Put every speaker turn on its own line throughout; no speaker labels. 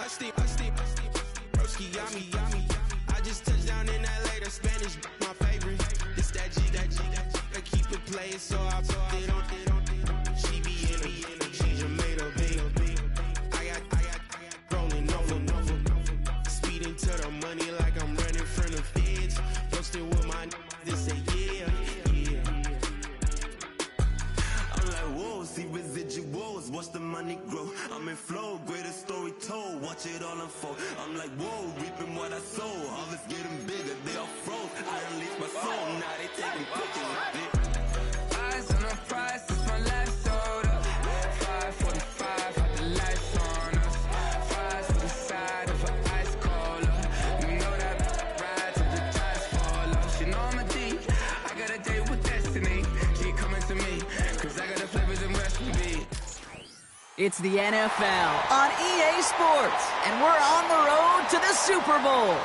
Broski got me. I just touched down in LA, the Spanish, my favorite. This that G. I keep it playing, so I put it on. She be in it, she just made a big. I got rolling over. Speeding to the money like I'm running from the feds. Posting with my they say yeah. I'm like, whoa, see residuals, watch the money grow. I'm in flow, greatest story told, watch it all unfold. I'm like, whoa, reaping what I sow, harvest getting bigger, they all froze. I unleashed my soul, now they taking pictures of it. Eyes on the prize, it's my life sold up. 5:45, had the lights on us. Fries to the side of an ice cola. You know that ride till the tires fall off. She know I'm a D, I got a date with destiny. She coming to me, cause I got the flavors and recipes.
It's the NFL on EA Sports, and we're on the road to the Super Bowl.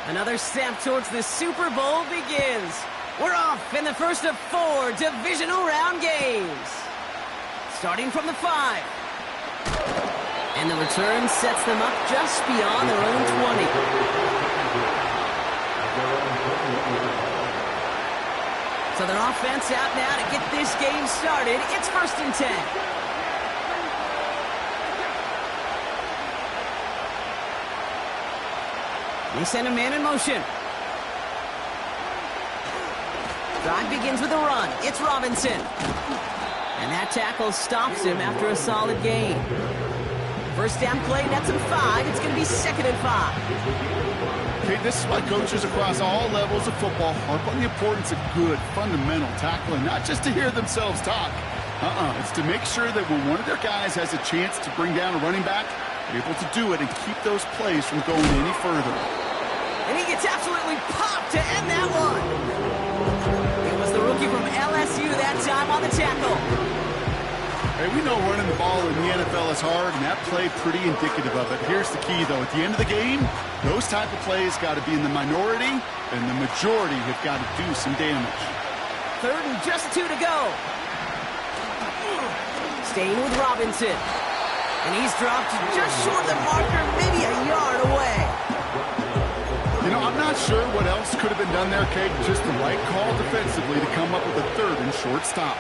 Another step towards the Super Bowl begins. We're off in the first of 4 divisional round games. Starting from the 5. And the return sets them up just beyond their own 20. So their offense out now to get this game started. It's 1st and 10. They send a man in motion. Drive begins with a run. It's Robinson. And that tackle stops him after a solid gain. First down play, nets him 5. It's going to be 2nd and 5.
Okay, this is why coaches across all levels of football harp on the importance of good, fundamental tackling, not just to hear themselves talk. It's to make sure that when one of their guys has a chance to bring down a running back, they're able to do it and keep those plays from going any further.
And he gets absolutely popped to end that one. It was the rookie from LSU that time on the tackle.
Hey, we know running the ball in the NFL is hard, and that play pretty indicative of it. Here's the key, though. At the end of the game, those type of plays got to be in the minority, and the majority have got to do some damage.
3rd and just 2 to go. Staying with Robinson. And he's dropped just short of the marker, maybe a yard away.
You know, I'm not sure what else could have been done there, Kate. Just the right call defensively to come up with a 3rd and short stop.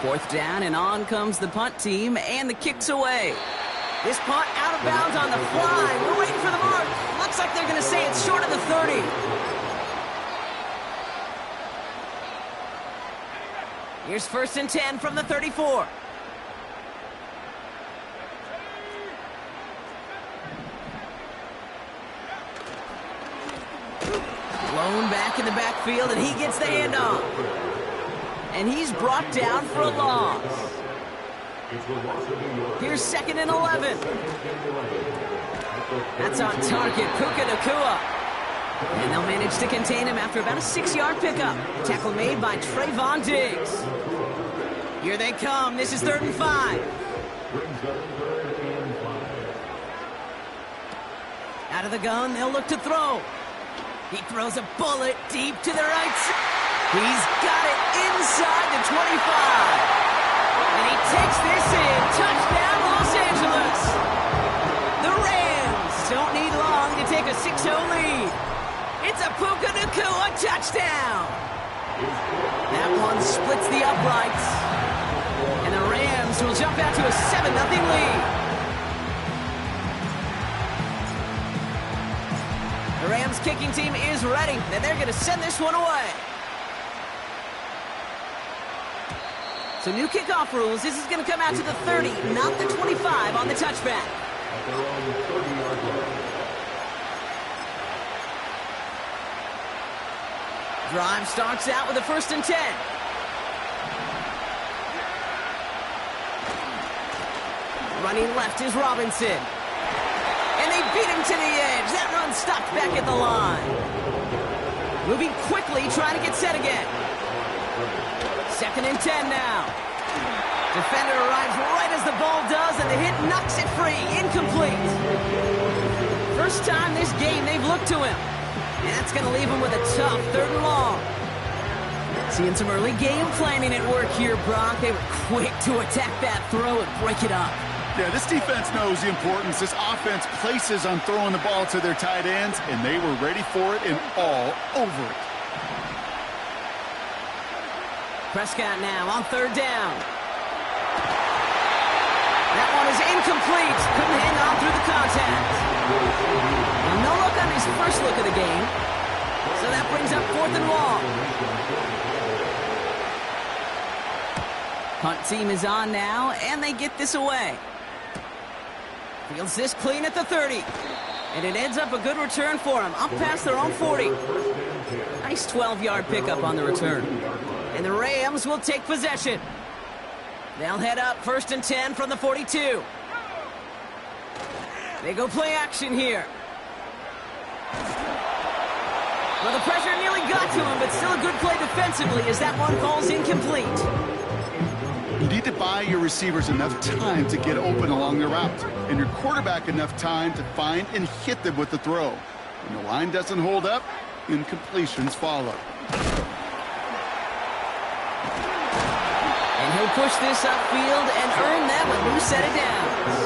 4th down, and on comes the punt team, and the kick's away. This punt out of bounds on the fly. We're waiting for the mark. Looks like they're going to say it's short of the 30. Here's 1st and 10 from the 34. Blown back in the backfield, and he gets the handoff. And he's brought down for a loss. Here's 2nd and 11. That's on target, Puka Nacua. And they'll manage to contain him after about a 6-yard pickup. Tackle made by Trayvon Diggs. Here they come. This is 3rd and 5. Out of the gun, they'll look to throw. He throws a bullet deep to the right side. He's got it inside the 25. And he takes this in. Touchdown, Los Angeles. The Rams don't need long to take a 6-0 lead. It's a Puka Nacua touchdown. That one splits the uprights. And the Rams will jump out to a 7-0 lead. The Rams kicking team is ready, and they're going to send this one away. So new kickoff rules. This is going to come out to the 30, not the 25 on the touchback. Drive starts out with a 1st and 10. Running left is Robinson. And they beat him to the edge. That run stopped back at the line. Moving quickly, trying to get set again. 2nd and 10 now. Defender arrives right as the ball does, and the hit knocks it free. Incomplete. First time this game they've looked to him. And that's going to leave him with a tough 3rd and long. Seeing some early game planning at work here, Brock. They were quick to attack that throw and break it up.
Yeah, this defense knows the importance this offense places on throwing the ball to their tight ends, and they were ready for it and all over it.
Prescott now on 3rd down. That one is incomplete. Couldn't hang on through the contact. Now, no look on his first look of the game. So that brings up 4th and long. Punt team is on now, and they get this away. Fields this clean at the 30. And it ends up a good return for him, up past their own 40. Nice 12-yard pickup on the return. And the Rams will take possession. They'll head up 1st and 10 from the 42. They go play action here. Well, the pressure nearly got to him, but still a good play defensively as that one falls incomplete.
You need to buy your receivers enough time to get open along the route, and your quarterback enough time to find and hit them with the throw. When the line doesn't hold up, incompletions follow.
And he'll push this upfield and earn them a new set of downs.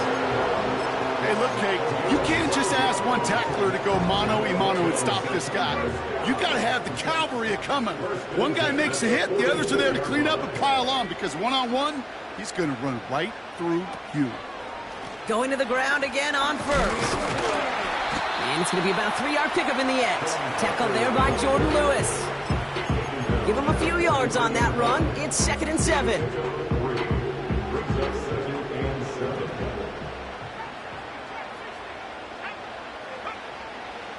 Hey, look, Kate, you can't just ask one tackler to go mano-a-mano and stop this guy. You got to have the cavalry coming. One guy makes a hit, the others are there to clean up and pile on, because one-on-one, he's going to run right through you.
Going to the ground again on 1st. And it's going to be about a 3-yard pickup in the end. Tackled there by Jordan Lewis. Give him a few yards on that run. It's 2nd and 7.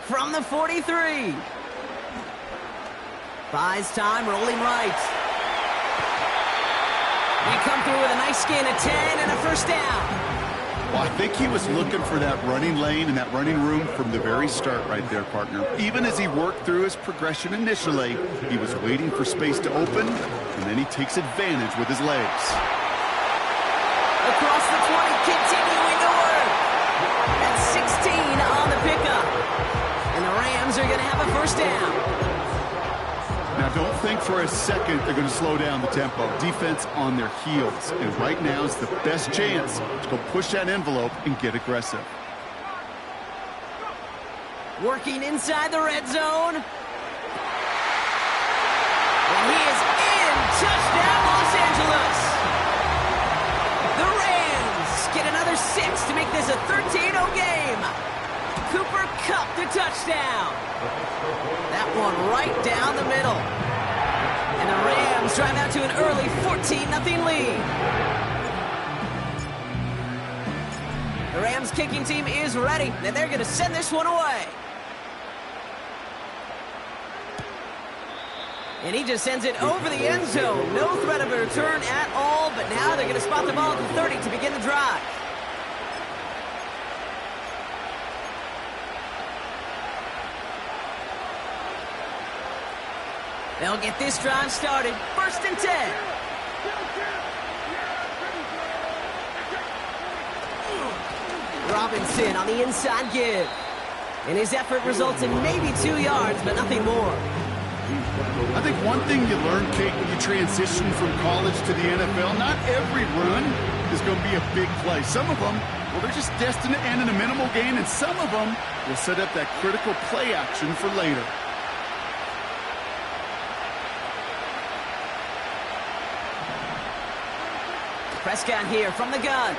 From the 43. Buys time, rolling right. They come through with a nice gain of 10 and a 1st down.
Well, I think he was looking for that running lane and that running room from the very start right there, partner. Even as he worked through his progression initially, he was waiting for space to open, and then he takes advantage with his legs.
Across the 20, continuing to work. That's 16 on the pickup. And the Rams are going to have a 1st down.
Now, don't think for a second they're going to slow down the tempo. Defense on their heels. And right now is the best chance to go push that envelope and get aggressive.
Working inside the red zone. And he is in. Touchdown, Los Angeles. The Rams get another 6 to make this a 13-0 game. Cooper Kupp the touchdown. That one right down the middle. And the Rams drive out to an early 14-0 lead. The Rams kicking team is ready, and they're going to send this one away. And he just sends it over the end zone. No threat of a return at all, but now they're going to spot the ball at the 30 to begin the drive. They'll get this drive started. 1st and 10. Robinson on the inside give. And his effort results in maybe 2 yards, but nothing more.
I think one thing you learn, Kate, when you transition from college to the NFL, not every run is going to be a big play. Some of them, well, they're just destined to end in a minimal gain, and some of them will set up that critical play action for later.
Prescott here from the gun.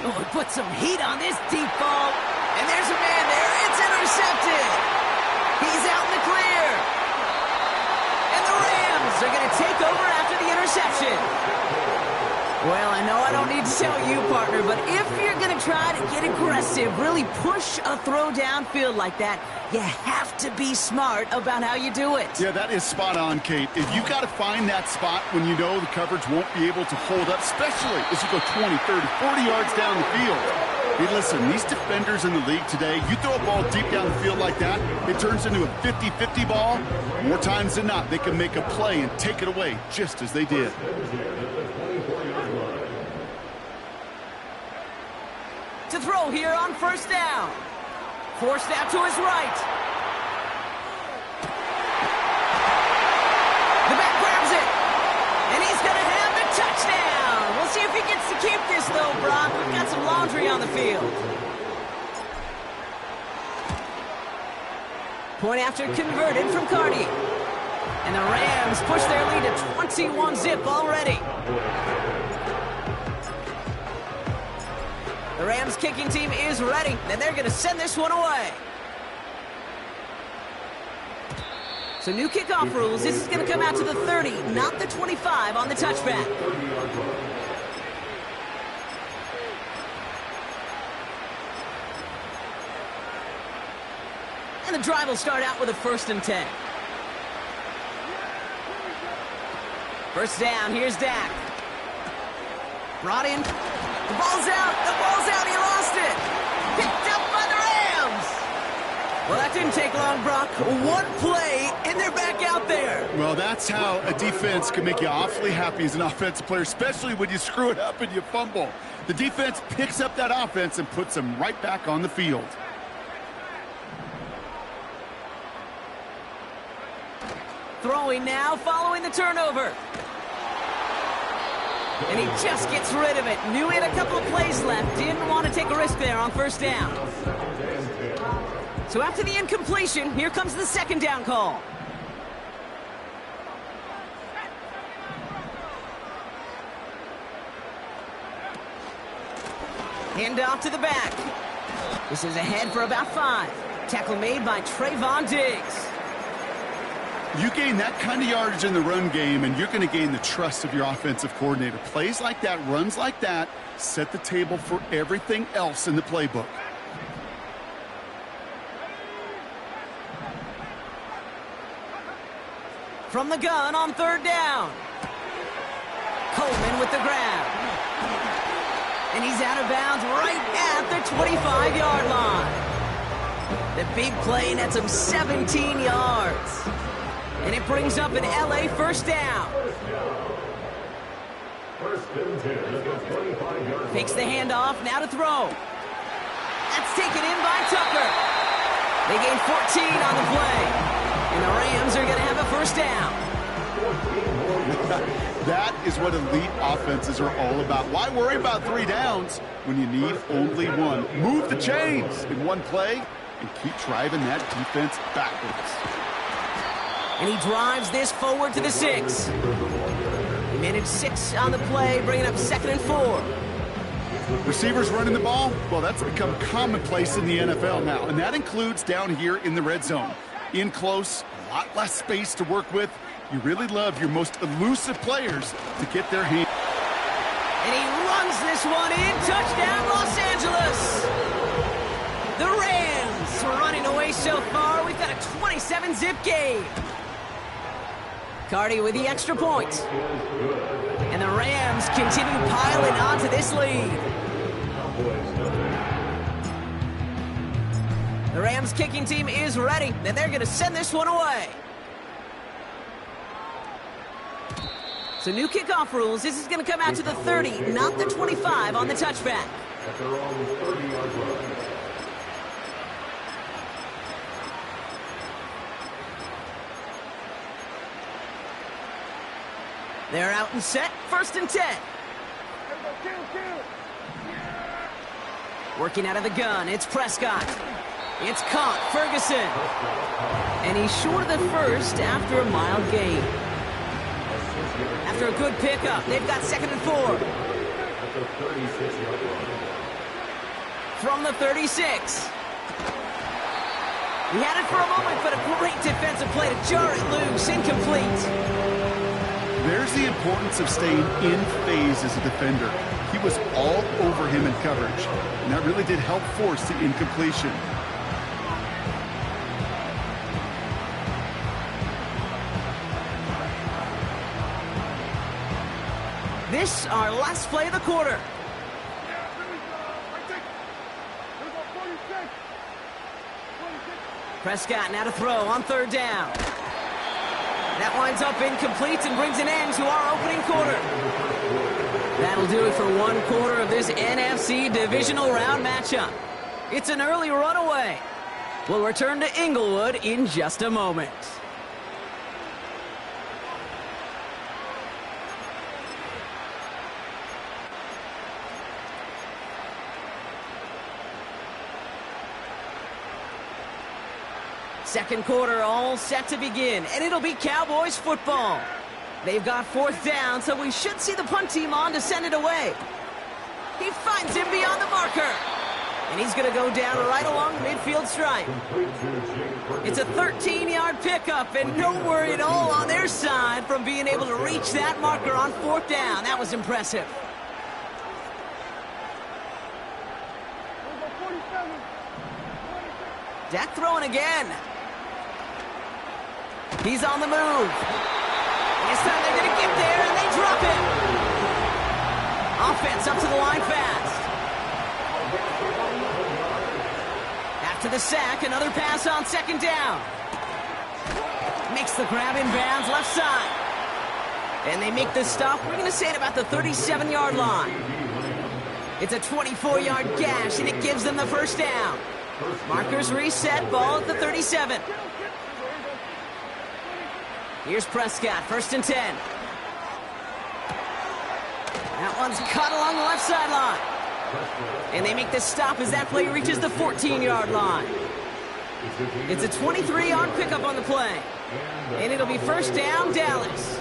Oh, he put some heat on this deep ball. And there's a man there. It's intercepted. He's out in the clear. And the Rams are going to take over after the interception. Well, I know I don't need to tell you, partner, but if you're going to try to get aggressive, really push a throw downfield like that, you have to be smart about how you do it.
Yeah, that is spot on, Kate. If you've got to find that spot when you know the coverage won't be able to hold up, especially as you go 20, 30, 40 yards down the field. Hey, listen, these defenders in the league today, you throw a ball deep down the field like that, it turns into a 50-50 ball. More times than not, they can make a play and take it away just as they did.
To throw here on first down. Forced out to his right. The back grabs it. And he's going to have the touchdown. We'll see if he gets to keep this, though, Brock. We've got some laundry on the field. Point after converted from Cardi. And the Rams push their lead to 21-zip already. The Rams kicking team is ready, and they're going to send this one away. So new kickoff rules. This is going to come out to the 30, not the 25 on the touchback. And the drive will start out with a 1st and 10. First down, here's Dak. Brought in. The ball's out. The ball's out. He lost it. Picked up by the Rams. Well, that didn't take long, Brock. One play, and they're back out there.
Well, that's how a defense can make you awfully happy as an offensive player, especially when you screw it up and you fumble. The defense picks up that offense and puts them right back on the field.
Throwing now, following the turnover. And he just gets rid of it. Knew he had a couple of plays left. Didn't want to take a risk there on first down. So after the incompletion, here comes the 2nd down call. Hand off to the back. This is ahead for about 5. Tackle made by Trayvon Diggs.
You gain that kind of yardage in the run game, and you're going to gain the trust of your offensive coordinator. Plays like that, runs like that, set the table for everything else in the playbook.
From the gun on 3rd down. Coleman with the grab. And he's out of bounds right at the 25-yard line. The big play nets him 17 yards. And it brings up an LA 1st down. Fakes the handoff, now to throw. That's taken in by Tucker. They gain 14 on the play. And the Rams are going to have a 1st down.
That is what elite offenses are all about. Why worry about 3 downs when you need only 1? Move the chains in one play and keep driving that defense backwards.
And he drives this forward to the 6. He managed 6 on the play, bringing up 2nd and 4.
Receivers running the ball, well, that's become commonplace in the NFL now, and that includes down here in the red zone. In close, a lot less space to work with. You really love your most elusive players to get their hand.
And he runs this one in. Touchdown, Los Angeles. The Rams are running away so far. We've got a 27-zip game. Cardi with the extra point. And the Rams continue piling onto this lead. The Rams kicking team is ready, and they're going to send this one away. So new kickoff rules. This is going to come out to the 30, not the 25 on the touchback. They're out and set. 1st and 10. Working out of the gun. It's Prescott. It's caught. Ferguson. And he's short of the 1st after a mild gain. After a good pickup, they've got 2nd and 4. From the 36. He had it for a moment, but a great defensive play to jar it loose. Incomplete.
There's the importance of staying in phase as a defender. He was all over him in coverage, and that really did help force the incompletion.
This, our last play of the quarter. Prescott now to throw on 3rd down. That winds up incomplete and brings an end to our opening quarter. That'll That'll do it for one quarter of this NFC Divisional Round matchup. It's an early runaway. We'll return to Inglewood in just a moment. Second quarter all set to begin, and it'll be Cowboys football. They've got fourth down, so we should see the punt team on to send it away. He finds him beyond the marker. And he's going to go down right along the midfield stripe. It's a 13-yard pickup, and no worry at all on their side from being able to reach that marker on fourth down. That was impressive. Dak throwing again. He's on the move. This time they're going to get there, and they drop him. Offense up to the line fast. After the sack, another pass on second down. Makes the grab in bounds left side. And they make this stop, we're going to say, at about the 37-yard line. It's a 24-yard gash, and it gives them the first down. Markers reset, ball at the 37. Here's Prescott, 1st and 10. That one's caught along the left sideline. And they make the stop as that play reaches the 14-yard line. It's a 23-yard pickup on the play. And it'll be first down, Dallas.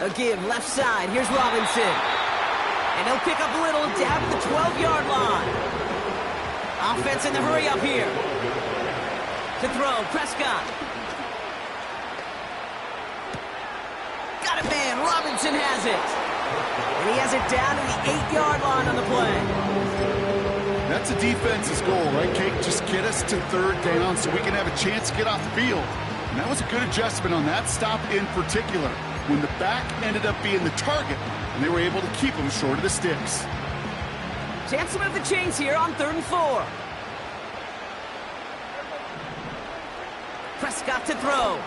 A give left side. Here's Robinson. And he'll pick up a little down at the 12-yard line. Offense in the hurry up here. To throw, Prescott. Got it, man. Robinson has it. And he has it down to the 8-yard line on the play.
That's a defense's goal, right, Kate? Just get us to third down so we can have a chance to get off the field. And that was a good adjustment on that stop in particular, when the back ended up being the target, and they were able to keep him short of the sticks.
Chance to move the chains here on 3rd and 4. Prescott to throw.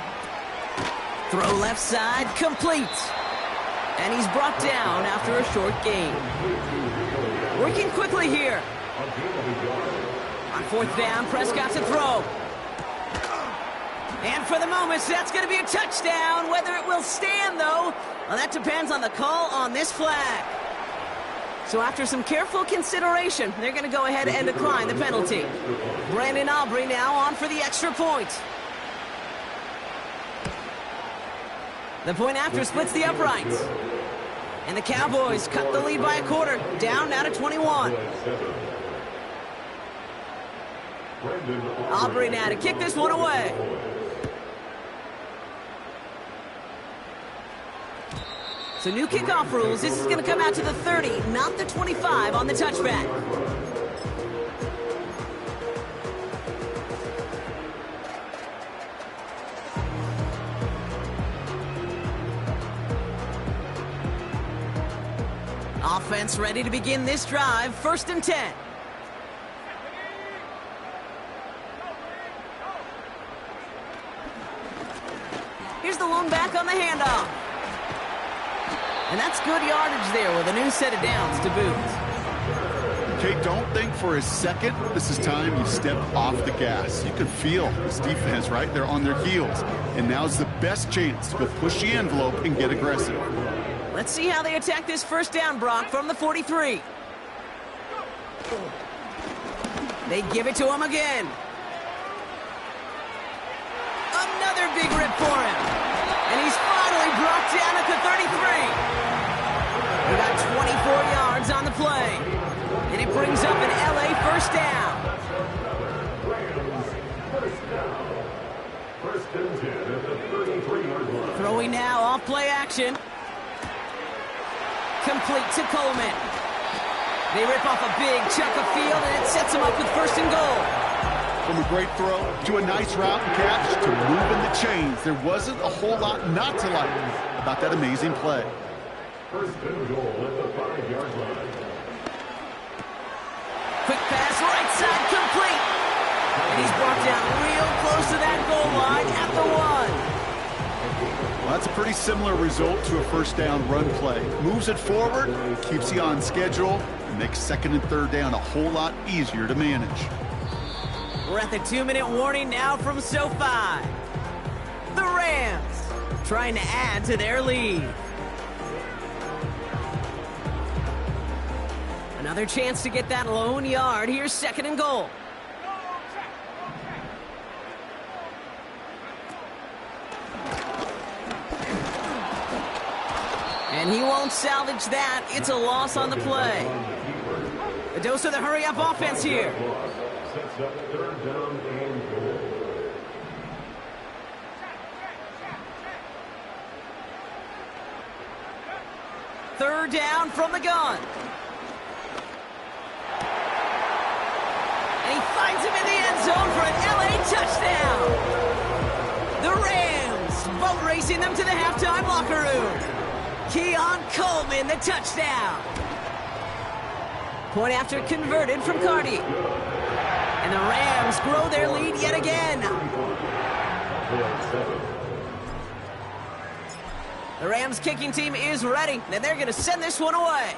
Throw left side, complete. And he's brought down after a short gain. Working quickly here. On 4th down, Prescott to throw. And for the moment, that's going to be a touchdown. Whether it will stand, though, well, that depends on the call on this flag. So after some careful consideration, they're going to go ahead and decline the penalty. Brandon Aubrey now on for the extra point. The point after splits the uprights. And the Cowboys cut the lead by a quarter, down now to 21. Aubrey now to kick this one away. So new kickoff rules. This is going to come out to the 30, not the 25 on the touchback. Offense ready to begin this drive. 1st and 10. Here's the lone back on the handoff. And that's good yardage there with a new set of downs to boot.
Okay, don't think for a second this is time you step off the gas. You can feel this defense right there on their heels. And now's the best chance to go push the envelope and get aggressive.
Let's see how they attack this first down, Brock, from the 43. They give it to him again. Another big rip for him. And he's finally brought down at the 33. We got 24 yards on the play. And it brings up an LA first down. Throwing now off play action. Complete to Coleman. They rip off a big chunk of field, and it sets them up with 1st and goal.
From a great throw to a nice route and catch to moving the chains, there wasn't a whole lot not to like about that amazing play.
1st and goal at the 5-yard line.
Quick pass, right side, complete. And he's brought down real close to that goal line at the 1.
Well, That's a pretty similar result to a first down run play. Moves it forward, keeps you on schedule, and makes second and third down a whole lot easier to manage.
We're at the 2-minute warning now from SoFi. The Rams trying to add to their lead. Another chance to get that lone yard. Here's second and goal. And he won't salvage that. It's a loss on the play. A dose of the hurry-up offense here.
Sets up third down and goal.
Third down from the gun. And he finds him in the end zone for an LA touchdown. The Rams boat racing them to the halftime locker room. Keon Coleman, the touchdown. Point after converted from Cardi. And the Rams grow their lead yet again. The Rams kicking team is ready, and they're going to send this one away.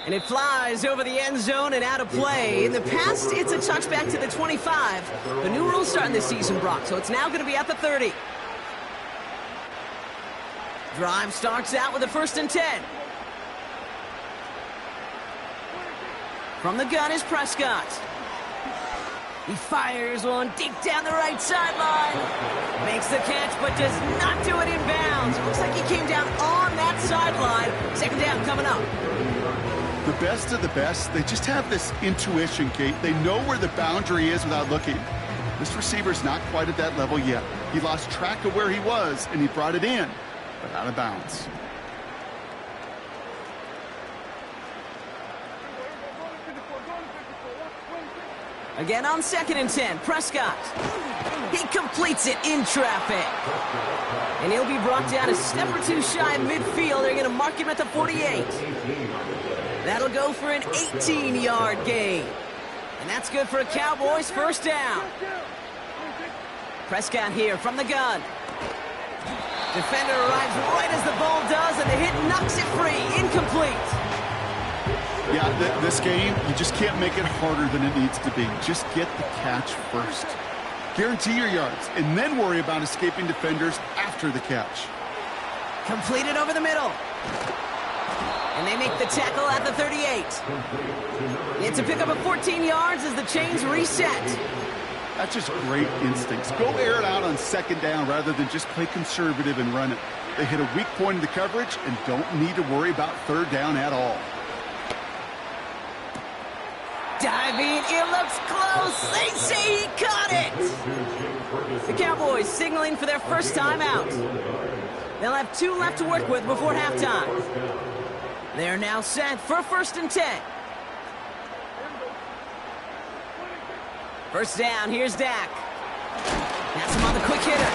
And it flies over the end zone and out of play. In the past, it's a touchback to the 25. The new rules starting this season, Brock, so it's now going to be at the 30. Drive starts out with a 1st and 10. From the gun is Prescott. He fires one deep down the right sideline. Makes the catch, but does not do it in bounds. Looks like he came down on that sideline. Second down coming up.
The best of the best, they just have this intuition, Kate. They know where the boundary is without looking. This receiver's not quite at that level yet. He lost track of where he was, and he brought it in, but out of bounds.
Again on 2nd and 10, Prescott. He completes it in traffic. And he'll be brought down a step or two shy of midfield. They're going to mark him at the 48. That'll go for an 18-yard gain. And that's good for a Cowboys first down. Prescott here from the gun. Defender arrives right as the ball does, and the hit knocks it free. Incomplete.
Yeah, this game, you just can't make it harder than it needs to be. Just get the catch first. Guarantee your yards, and then worry about escaping defenders after the catch.
Completed over the middle. And they make the tackle at the 38. It's a pickup of 14 yards as the chains reset.
That's just great instincts. Go air it out on 2nd down rather than just play conservative and run it. They hit a weak point in the coverage and don't need to worry about 3rd down at all.
Diving, it looks close. They say he caught it. The Cowboys signaling for their first time out. They'll have 2 left to work with before halftime. They're now set for 1st and 10. First down, here's Dak. That's him on the quick hitter.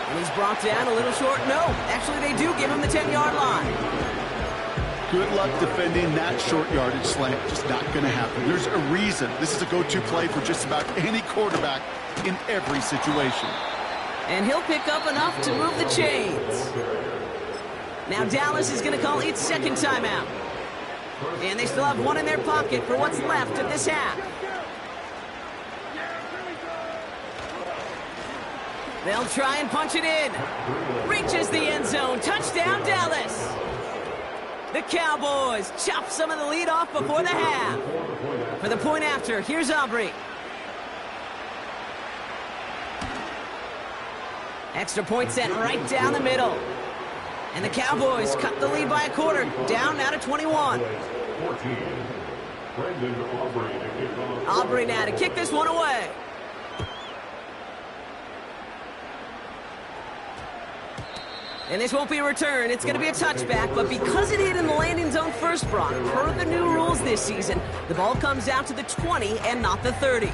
And he's brought down a little short. No, actually they do give him the 10-yard line.
Good luck defending that short yardage slant. Just not going to happen. There's a reason. This is a go-to play for just about any quarterback in every situation.
And he'll pick up enough to move the chains. Now Dallas is going to call its 2nd timeout. And they still have 1 in their pocket for what's left of this half. They'll try and punch it in. Reaches the end zone. Touchdown, Dallas. The Cowboys chop some of the lead off before the half. For the point after, here's Aubrey. Extra point set right down the middle. And the Cowboys cut the lead by a quarter, down now to 21. Aubrey now to kick this one away. And this won't be a return. It's going to be a touchback, but because it hit in the landing zone first, Brock, per the new rules this season, the ball comes out to the 20 and not the 30.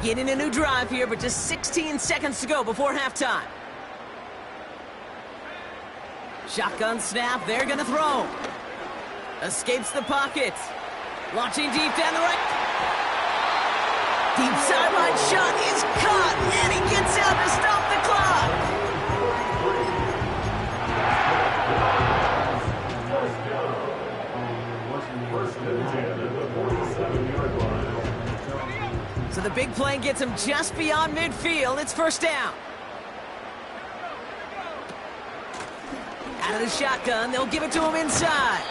Beginning a new drive here, but just 16 seconds to go before halftime. Shotgun snap, they're gonna throw. Escapes the pocket. Launching deep down the right. Deep sideline shot is caught, and he gets out to stop the clock. So the big play gets him just beyond midfield. It's first down. Out of the shotgun, they'll give it to him inside.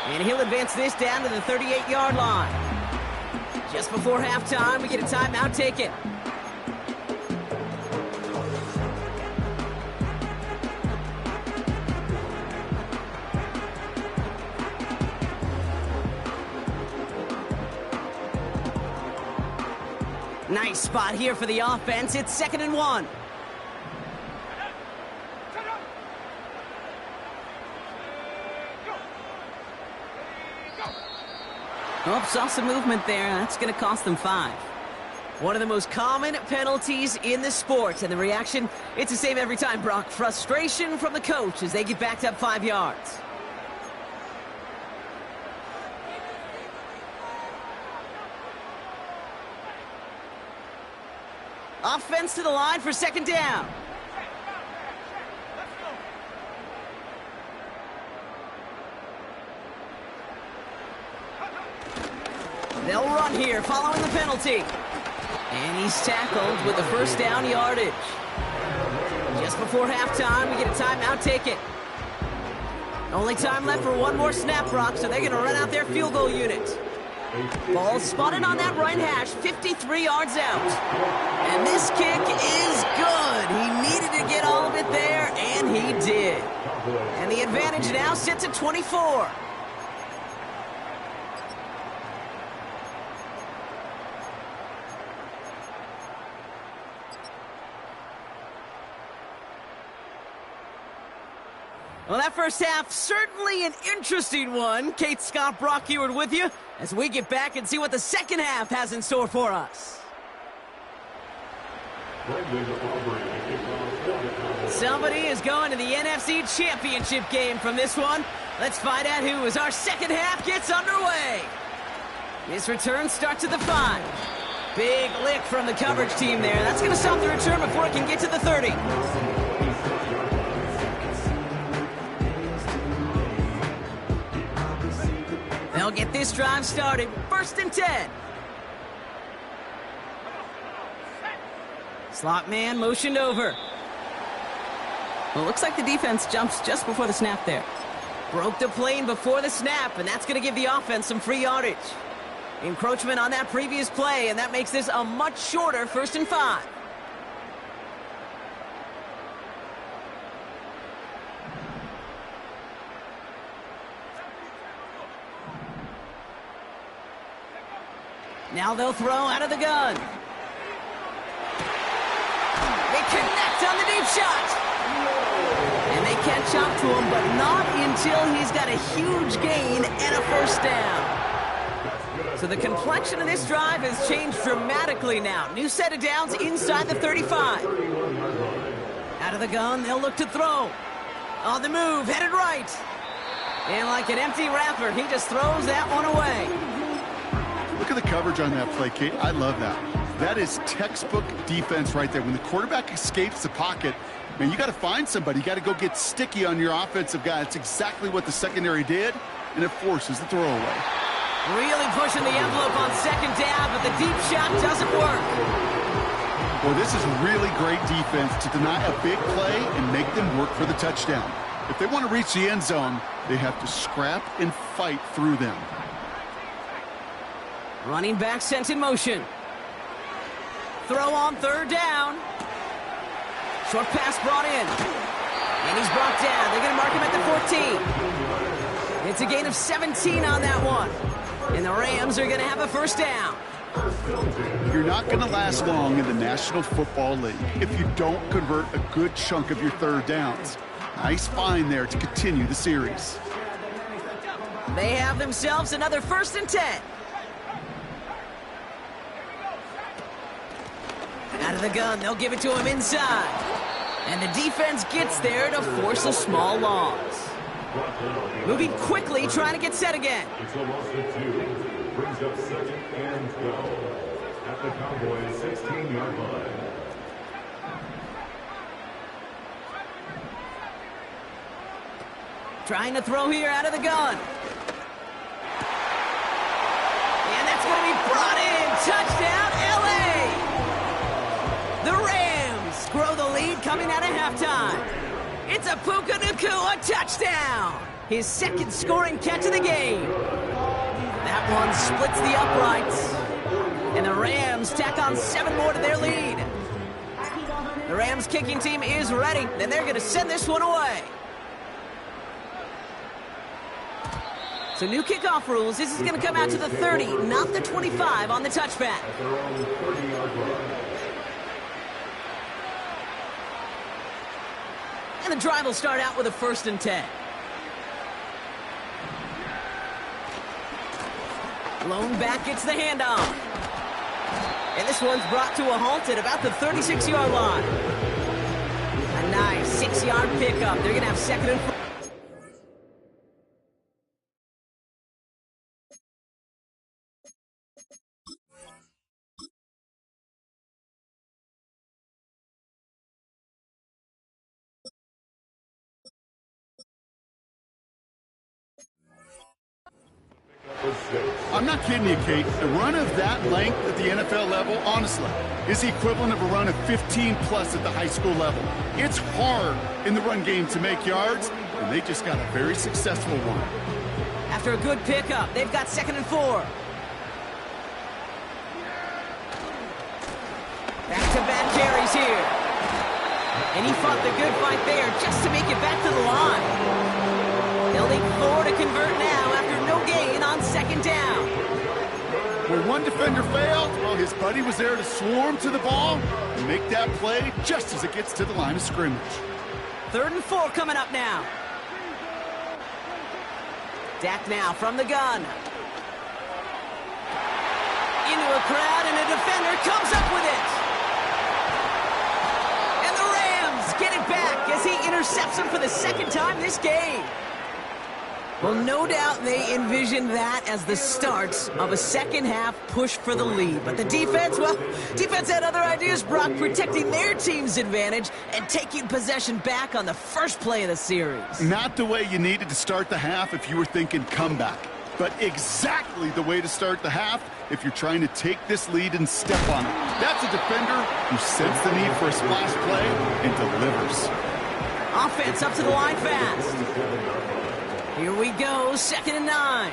And he'll advance this down to the 38-yard line. Just before halftime, we get a timeout taken. Nice spot here for the offense. It's 2nd and 1. Oh, saw some movement there. That's going to cost them 5. One of the most common penalties in the sport. And the reaction, it's the same every time, Brock. Frustration from the coach as they get backed up 5 yards. Offense to the line for 2nd down. They'll run here following the penalty. And he's tackled with the first down yardage. Just before halftime, we get a timeout taken. Only time left for one more snap, Brock, so they're going to run out their field goal unit. Ball spotted on that right hash, 53 yards out. And this kick is good. He needed to get all of it there, and he did. And the advantage now sits at 24. Well, that first half, certainly an interesting one. Kate, Scott, Brock Ewart with you as we get back and see what the second half has in store for us. Somebody is going to the NFC Championship game from this one. Let's find out who as our second half gets underway. His return starts at the 5. Big lick from the coverage team there. That's going to stop the return before it can get to the 30. They'll get this drive started. 1st and 10. Slot man motioned over. Well, looks like the defense jumps just before the snap there. Broke the plane before the snap, and that's going to give the offense some free yardage. Encroachment on that previous play, and that makes this a much shorter 1st and 5. Now they'll throw out of the gun. They connect on the deep shot. And they catch up to him, but not until he's got a huge gain and a first down. So the complexion of this drive has changed dramatically now. New set of downs inside the 35. Out of the gun, they'll look to throw. On the move, headed right. And like an empty wrapper, he just throws that one away.
Look at the coverage on that play, Kate. I love that. That is textbook defense right there. When the quarterback escapes the pocket, man, you got to find somebody. You got to go get sticky on your offensive guy. That's exactly what the secondary did, and it forces the throwaway.
Really pushing the envelope on 2nd down, but the deep shot doesn't work.
Well, this is really great defense to deny a big play and make them work for the touchdown. If they want to reach the end zone, they have to scrap and fight through them.
Running back sent in motion. Throw on 3rd down. Short pass brought in. And he's brought down. They're going to mark him at the 14. It's a gain of 17 on that one. And the Rams are going to have a first down.
You're not going to last long in the National Football League if you don't convert a good chunk of your 3rd downs. Nice find there to continue the series.
They have themselves another 1st and 10. Out of the gun, they'll give it to him inside. And the defense gets there to force a small loss. Moving quickly, trying to get set again.
It's a loss of 2. Brings up 2nd and goal at the Cowboys' 16-yard line.
Trying to throw here out of the gun. And that's going to be brought in. Touchdown, LA! The Rams grow the lead coming out of halftime. It's a Puka Nacua touchdown. His second scoring catch of the game. That one splits the uprights. And the Rams tack on 7 more to their lead. The Rams kicking team is ready. And they're going to send this one away. So new kickoff rules. This is going to come out to the 30, not the 25 on the touchback.
At their own 30-yard line.
And the drive will start out with a 1st and 10. Lone back gets the handoff. And this one's brought to a halt at about the 36-yard line. A nice 6-yard pickup. They're going to have 2nd and 4.
I'm not kidding you, Kate. The run of that length at the NFL level, honestly, is the equivalent of a run of 15-plus at the high school level. It's hard in the run game to make yards, and they just got a very successful one.
After a good pickup, they've got 2nd and 4. Back-to-back carries here. And he fought the good fight there just to make it back to the line. They'll need 4 to convert now after no gain on 2nd down.
Where one defender failed, well, his buddy was there to swarm to the ball and make that play just as it gets to the line of scrimmage.
3rd and 4 coming up now. Dak now from the gun. Into a crowd, and a defender comes up with it. And the Rams get it back as he intercepts him for the 2nd time this game. Well, no doubt they envisioned that as the start of a second-half push for the lead. But the defense, well, defense had other ideas, Brock, protecting their team's advantage and taking possession back on the first play of the series. Not
the way you needed to start the half if you were thinking comeback, but exactly the way to start the half if you're trying to take this lead and step on it. That's a defender who sensed the need for a splash play and delivers.
Offense up to the line fast. Here we go, 2nd and 9.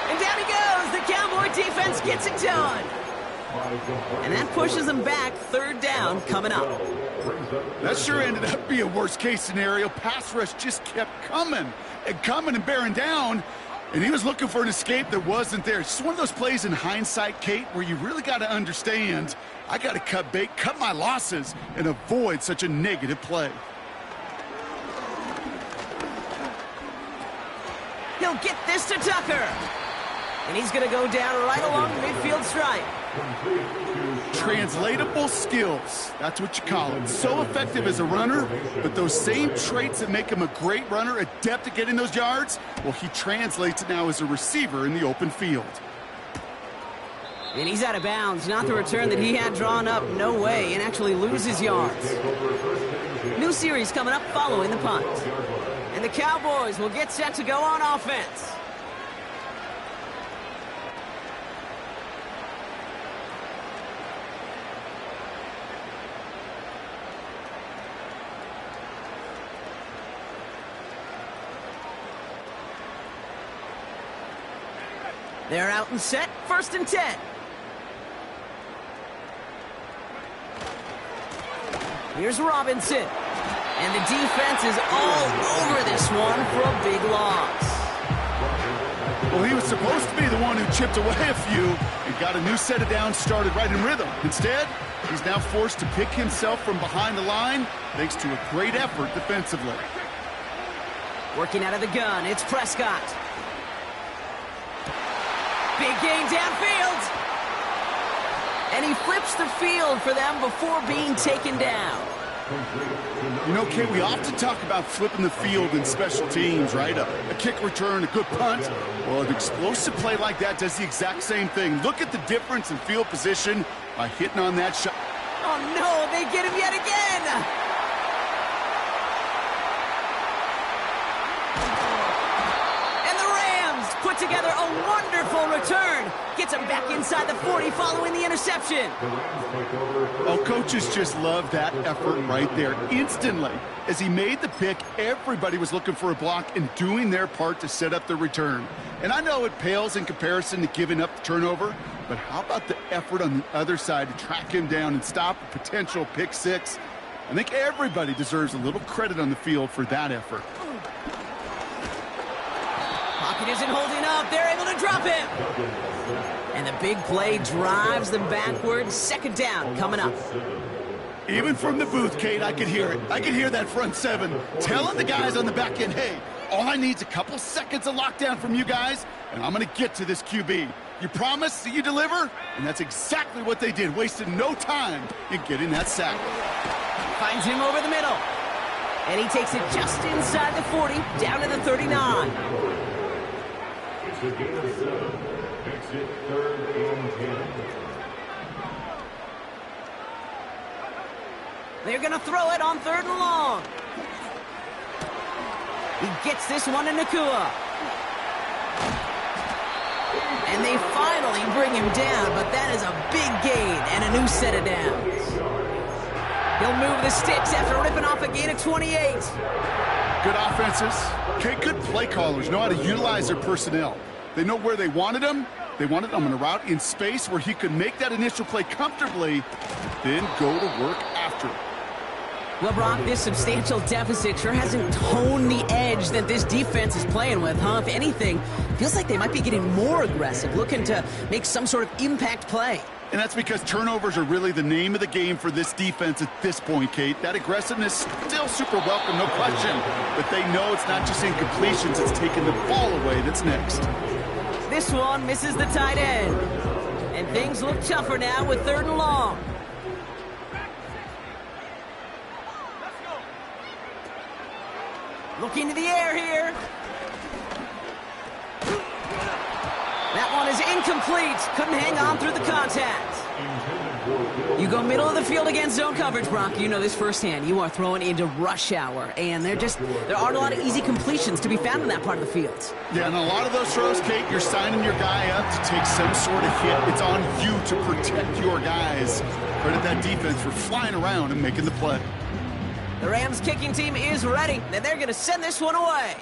And down he goes. The Cowboy defense gets it done. And that pushes them back. 3rd down coming up.
That sure ended up being a worst-case scenario. Pass rush just kept coming and bearing down. And he was looking for an escape that wasn't there. It's just one of those plays in hindsight, Kate, where you really got to understand, I got to cut bait, cut my losses, and avoid such a negative play.
He'll get this to Tucker. And he's going to go down right along the midfield stripe.
Translatable skills. That's what you call it. So effective as a runner, but those same traits that make him a great runner, adept at getting those yards, well, he translates it now as a receiver in the open field.
And he's out of bounds. Not the return that he had drawn up. No way. And actually loses yards. New series coming up following the punt. And the Cowboys will get set to go on offense. They're out and set. 1st and 10. Here's Robinson. And the defense is all over this one for a big loss.
Well, he was supposed to be the one who chipped away a few and got a new set of downs started right in rhythm. Instead, he's now forced to pick himself from behind the line thanks to a great effort defensively.
Working out of the gun, it's Prescott. Big gain downfield. And he flips the field for them before being taken down.
You know, Kate, we often talk about flipping the field in special teams, right? A kick return, a good punt. Well, an explosive play like that does the exact same thing. Look at the difference in field position by hitting on that shot.
Oh, no, they get him yet again. And the Rams put together a wonderful return. Gets him back inside the 40 following the interception.
Oh, coaches just love that effort right there. Instantly, as he made the pick, everybody was looking for a block and doing their part to set up the return. And I know it pales in comparison to giving up the turnover, but how about the effort on the other side to track him down and stop a potential pick six? I think everybody deserves a little credit on the field for that effort.
Pocket isn't holding up. They're able to drop him. And the big play drives them backwards. Second down coming up.
Even from the booth, Kate, I could hear it. I could hear that front seven telling the guys on the back end, hey, all I need is a couple seconds of lockdown from you guys, and I'm going to get to this QB. You promise that you deliver? And that's exactly what they did, wasted no time in getting that sack.
Finds him over the middle. And he takes it just inside the 40, down to the 39.
It's a gain of 7. Makes it 3rd and 10.
They're going to throw it on 3rd and long. He gets this one to Nakua. And they finally bring him down, but that is a big gain and a new set of downs. He'll move the sticks after ripping off a gain of 28.
Good offenses. Okay, good play callers know how to utilize their personnel. They know where they wanted him. They wanted him on a route in space where he could make that initial play comfortably, then go to work after it.
Well, Brock, this substantial deficit sure hasn't toned the edge that this defense is playing with, huh? If anything, feels like they might be getting more aggressive, looking to make some sort of impact play.
And that's because turnovers are really the name of the game for this defense at this point, Kate. That aggressiveness still super welcome, no question. But they know it's not just incompletions, it's taking the ball away that's next.
This one misses the tight end. And things look tougher now with 3rd and long. Looking to the air here. That one is incomplete. Couldn't hang on through the contact. You go middle of the field against zone coverage, Brock. You know this firsthand. You are throwing into rush hour, and there aren't a lot of easy completions to be found in that part of the field.
Yeah, and a lot of those throws, Kate, you're signing your guy up to take some sort of hit. It's on you to protect your guys. Credit that defense for flying around and making the play.
The Rams kicking team is ready, and they're going to send this one away.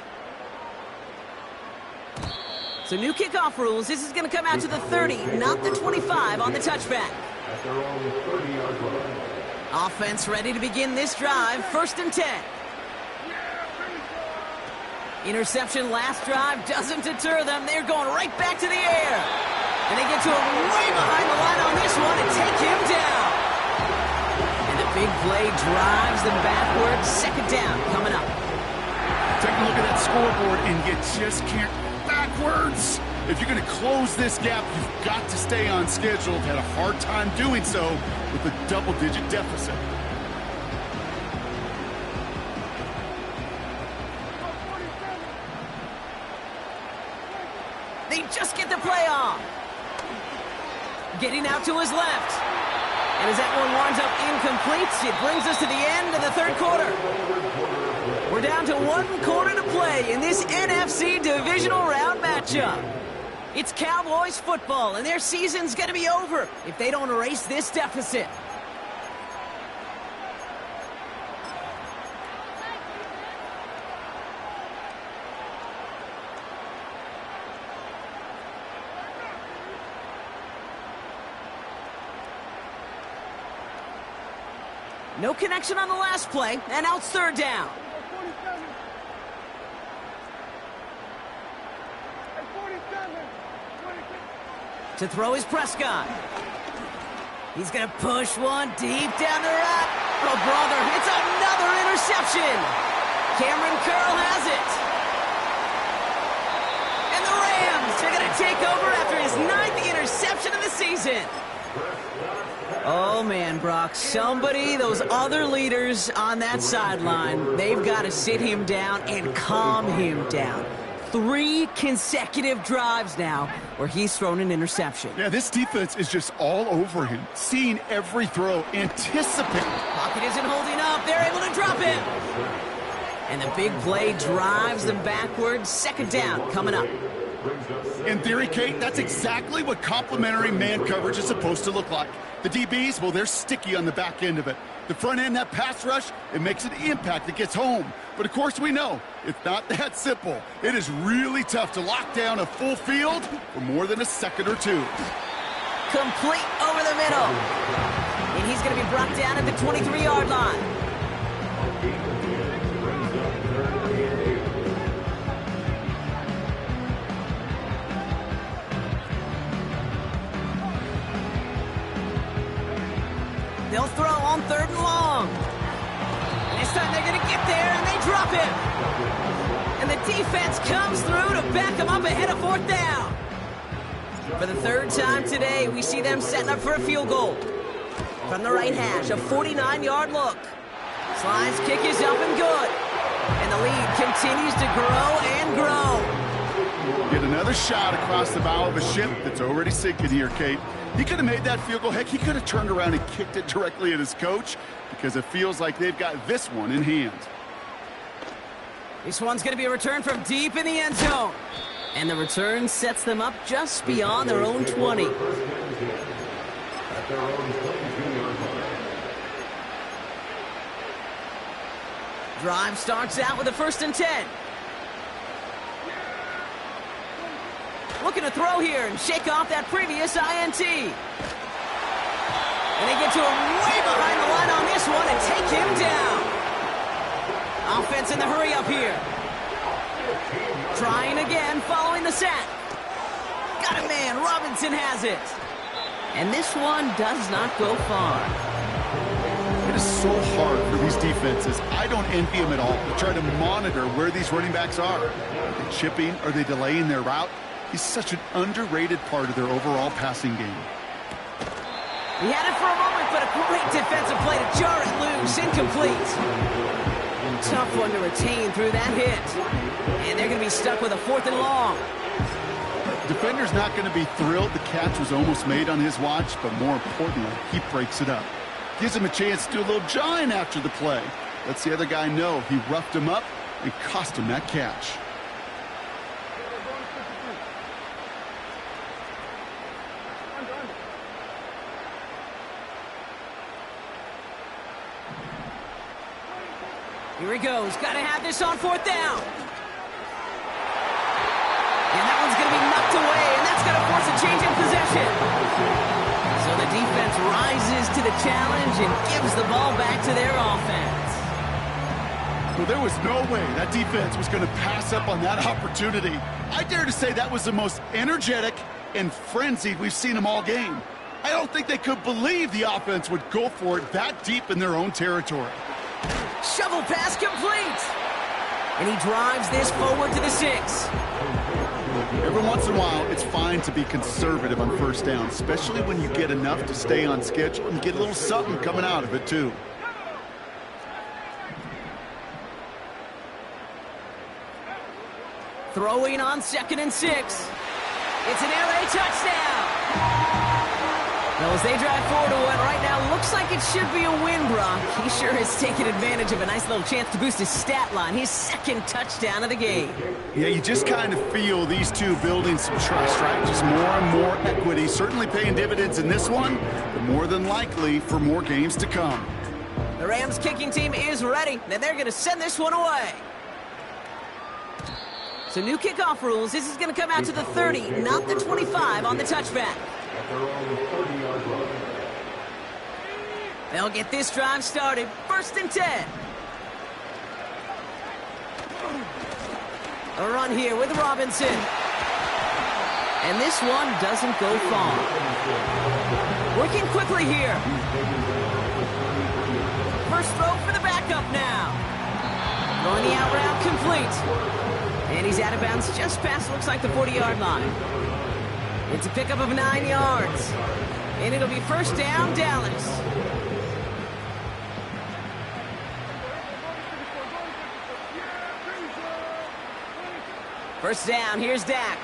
So new kickoff rules. This is going to come out to the 30, not the 25 on the touchback.
At their own 30-yard line.
Offense ready to begin this drive. 1st and 10. Interception last drive doesn't deter them. They're going right back to the air. And they get to him way behind the line on this one and take him down. And the big play drives them backwards. 2nd down coming up.
Take a look at that scoreboard, and you just can't backwards. If you're going to close this gap, you've got to stay on schedule. Had a hard time doing so with a double-digit deficit.
They just get the play off. Getting out to his left. And as that one winds up incomplete, it brings us to the end of the 3rd quarter. We're down to 1 quarter to play in this NFC divisional round matchup. It's Cowboys football, and their season's going to be over if they don't erase this deficit. No connection on the last play, and now it's 3rd down. To throw is Prescott. He's going to push one deep down the right. Oh, brother, it's another interception. Cameron Curl has it. And the Rams are going to take over after his 9th interception of the season. Oh, man, Brock, those other leaders on that sideline, they've got to sit him down and calm him down. 3 consecutive drives now where he's thrown an interception.
Yeah, this defense is just all over him, seeing every throw, anticipating.
Pocket isn't holding up. They're able to drop him. And the big play drives them backwards. 2nd down coming up.
In theory, Kate, that's exactly what complementary man coverage is supposed to look like. The DBs, well, they're sticky on the back end of it. The front end, that pass rush, it makes an impact that gets home. But, of course, we know it's not that simple. It is really tough to lock down a full field for more than a second or two.
Complete over the middle. And he's going to be brought down at the 23-yard line. They'll throw on 3rd and long. And this time they're going to get there, and they drop him. And the defense comes through to back them up ahead of 4th down. For the 3rd time today, we see them setting up for a field goal. From the right hash, a 49-yard look. Slide's kick is up and good. And the lead continues to grow and grow.
Get another shot across the bow of a ship that's already sinking here, Kate. He could have made that field goal. Heck, he could have turned around and kicked it directly at his coach because it feels like they've got this one in hand.
This one's going to be a return from deep in the end zone. And the return sets them up just beyond their own 20. Drive starts out with a 1st and 10. Looking to throw here and shake off that previous INT. And they get to him way behind the line on this one and take him down. Offense in the hurry up here. Trying again following the sack. Got a man. Robinson has it. And this one does not go far.
It is so hard for these defenses. I don't envy them at all to try to monitor where these running backs are. Are they chipping? Are they delaying their route? He's such an underrated part of their overall passing game.
He had it for a moment, but a great defensive play to jar it loose. Incomplete. Tough one to retain through that hit. And they're going to be stuck with a 4th and long.
Defender's not going to be thrilled the catch was almost made on his watch, but more importantly, he breaks it up. Gives him a chance to do a little jawing after the play. Lets the other guy know he roughed him up and cost him that catch.
Here he goes. Got to have this on 4th down. And that one's going to be knocked away, and that's going to force a change in possession. So the defense rises to the challenge and gives the ball back to their offense.
Well, there was no way that defense was going to pass up on that opportunity. I dare to say that was the most energetic and frenzied we've seen them all game. I don't think they could believe the offense would go for it that deep in their own territory.
Shovel pass complete. And he drives this forward to the 6.
Every once in a while, it's fine to be conservative on 1st down, especially when you get enough to stay on schedule and get a little something coming out of it, too.
Throwing on 2nd and 6. It's an air raid touchdown. Well, as they drive forward to what right now looks like it should be a win, Brock. He sure has taken advantage of a nice little chance to boost his stat line. His 2nd touchdown of the game.
Yeah, you just kind of feel these two building some trust, right? Just more and more equity. Certainly paying dividends in this one, but more than likely for more games to come.
The Rams kicking team is ready. Then they're going to send this one away. So new kickoff rules. This is going to come out to the 30, not the 25 on the touchback. They'll get this drive started. 1st and 10. A run here with Robinson. And this one doesn't go far. Working quickly here. First throw for the backup now. Going the out route complete. And he's out of bounds just past, looks like, the 40-yard line. It's a pickup of 9 yards. And it'll be first down, Dallas. First down, here's Dak.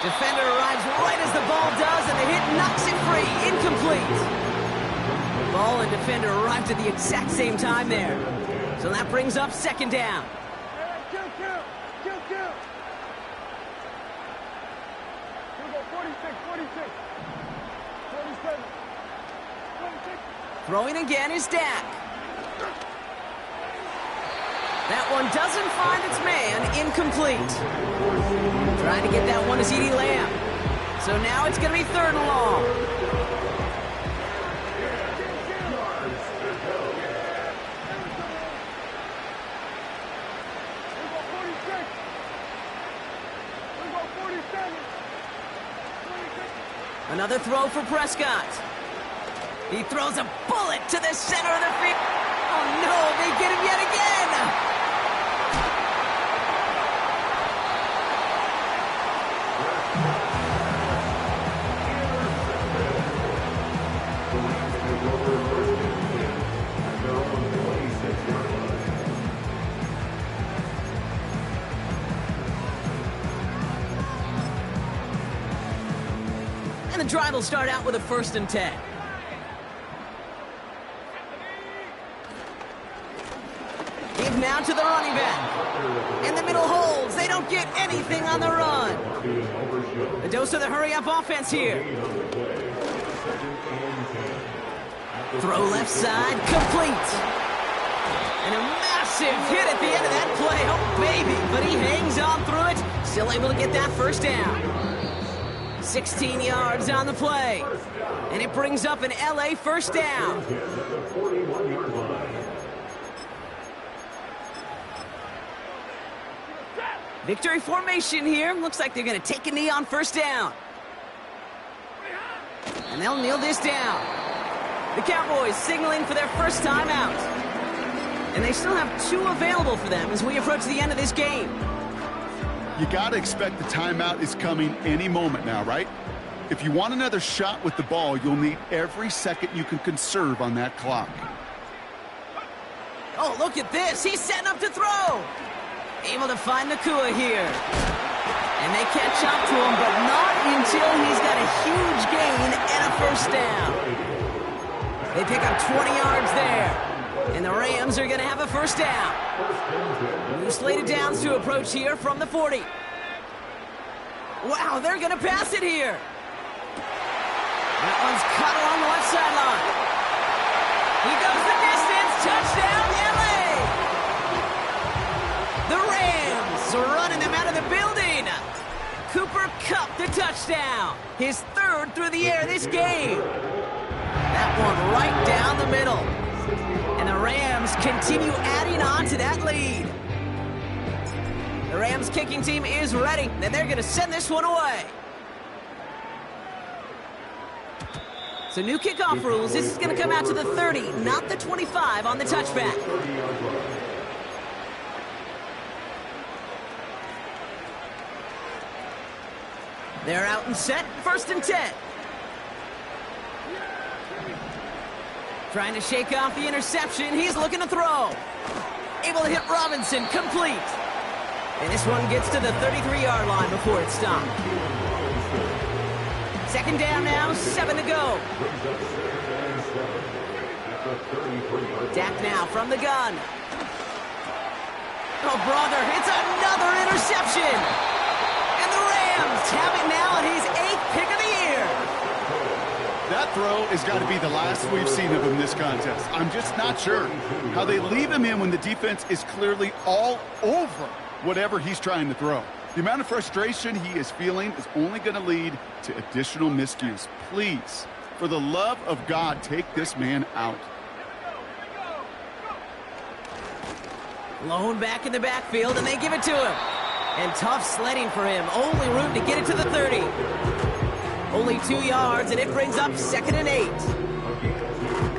Defender arrives right as the ball does, and the hit knocks it free. Incomplete. Ball and defender arrived at the exact same time there. So that brings up second down. Throwing again is Dak. That one doesn't find its man. Incomplete. Trying to get that one to CeeDee Lamb. So now it's going to be third and long. Another throw for Prescott. He throws a bullet to the center of the field. Oh no, they get him yet again. And the drive will start out with a 1st and 10. Give now to the running back. In the middle holds. They don't get anything on the run. The dose of the hurry-up offense here. Throw left side, complete. And a massive hit at the end of that play. Oh, baby. But he hangs on through it. Still able to get that first down. 16 yards on the play. And it brings up an LA first down. Victory formation here. Looks like they're going to take a knee on first down. And they'll kneel this down. The Cowboys signaling for their first timeout. And they still have 2 available for them as we approach the end of this game.
You got to expect the timeout is coming any moment now, right? If you want another shot with the ball, you'll need every second you can conserve on that clock.
Oh, look at this. He's setting up to throw. Able to find Nakua here. And they catch up to him, but not until he's got a huge gain and a first down. They pick up 20 yards there. And the Rams are going to have a first down. New slated downs to approach here from the 40. Wow, they're going to pass it here. That one's cut along the left sideline. He goes the distance. Touchdown, LA. The Rams are running them out of the building. Cooper Kupp the touchdown. His 3rd through the air this game. That one right down the middle. And the Rams continue adding on to that lead. The Rams kicking team is ready, and they're going to send this one away. So new kickoff rules. This is going to come out to the 30, not the 25 on the touchback. They're out and set, 1st and 10. Trying to shake off the interception. He's looking to throw. Able to hit Robinson, complete. And this one gets to the 33-yard line before it's stopped. 2nd down now, 7 to go. Dak now from the gun. Oh, brother, it's another interception. And the Rams have it now, and he's 8th pick of the year.
That throw has got to be the last we've seen of him this contest. I'm just not sure how they leave him in when the defense is clearly all over whatever he's trying to throw. The amount of frustration he is feeling is only going to lead to additional miscues. Please, for the love of God, take this man out.
Lone back in the backfield, and they give it to him. And tough sledding for him. Only room to get it to the 30. Only 2 yards, and it brings up 2nd and 8.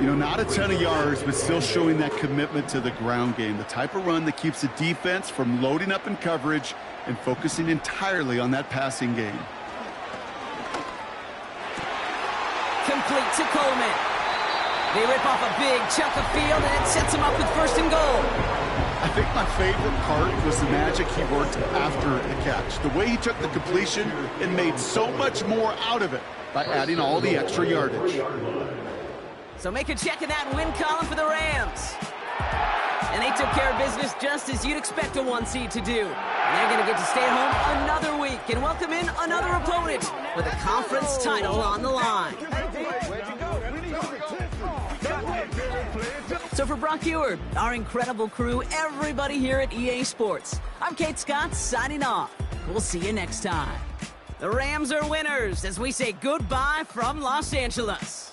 You know, not a ton of yards, but still showing that commitment to the ground game. The type of run that keeps the defense from loading up in coverage and focusing entirely on that passing game.
Complete to Coleman. They rip off a big chunk of field, and it sets them up with first and goal.
I think my favorite part was the magic he worked after the catch. The way he took the completion and made so much more out of it by adding all the extra yardage.
So make a check in that win column for the Rams. And they took care of business just as you'd expect a 1 seed to do. And they're going to get to stay at home another week and welcome in another opponent with a conference title on the line. So for Brock Eward, our incredible crew, everybody here at EA Sports, I'm Kate Scott signing off. We'll see you next time. The Rams are winners as we say goodbye from Los Angeles.